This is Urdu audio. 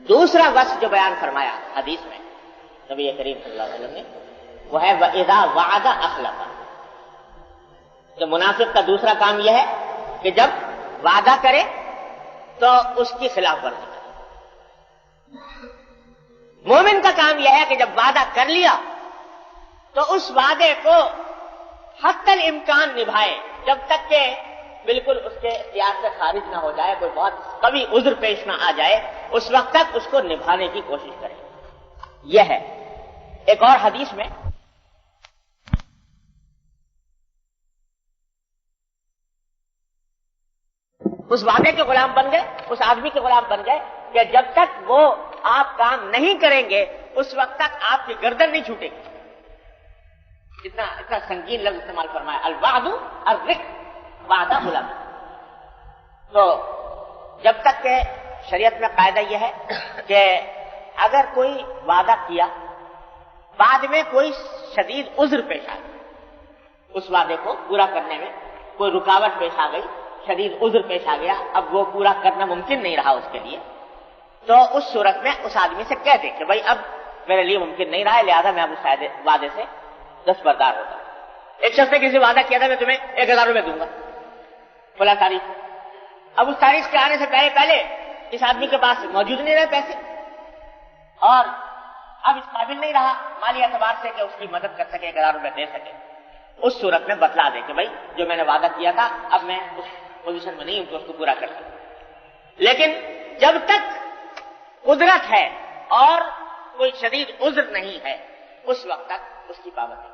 دوسرا وصف جو بیان فرمایا حدیث میں نبی کریم صلی اللہ علیہ وسلم نے وہ ہے وَإِذَا وَعَدَ أَخْلَفَ. تو منافق کا دوسرا کام یہ ہے کہ جب وعدہ کرے تو اس کی خلاف ورزی کرے. مومن کا کام یہ ہے کہ جب وعدہ کر لیا تو اس وعدے کو حتی الامکان نبھائے جب تک کہ بالکل اس کے اختیار سے خارج نہ ہو جائے, کوئی بہت قوی عذر پیش نہ آ جائے, اس وقت تک اس کو نبھانے کی کوشش کرے. یہ ہے. ایک اور حدیث میں اس وعدے کے غلام بن گئے, اس آدمی کے غلام بن گئے کہ جب تک وہ آپ کام نہیں کریں گے اس وقت تک آپ کی گردن نہیں چھوٹے گی. اتنا سنگین لفظ استعمال فرمایا, الوعد الرق, وعدہ غلام. تو جب تک کہ شریعت میں قاعدہ یہ ہے کہ اگر کوئی وعدہ کیا بعد میں کوئی شدید عذر پیش آ گئی, اس وعدے کو پورا کرنے میں کوئی رکاوٹ پیش آ گئی, شدید عذر پیش آ گیا, اب وہ پورا کرنا ممکن نہیں رہا اس کے لیے, تو اس صورت میں اس آدمی سے کہہ دے کہ بھائی اب میرے لیے ممکن نہیں رہا ہے, لہذا میں اب اس وعدے سے دستبردار ہوتا ہوں. ایک شخص نے کسی وعدہ کیا تھا میں تمہیں 1000 روپے دوں گا فلاں تاریخ. اب اس تاریخ کے آنے سے پہلے اس آدمی کے پاس موجود نہیں رہے پیسے, اور اب اس قابل نہیں رہا مالی اعتبار سے کہ اس کی مدد کر سکے, 1000 روپے دے سکے. اس صورت میں بتلا دے کہ بھائی جو میں نے وعدہ کیا تھا اب میں اس پوزیشن میں نہیں ہوں کہ اس کو پورا کر سکوں. لیکن جب تک قدرت ہے اور کوئی شدید عذر نہیں ہے اس وقت تک اس کی پابندی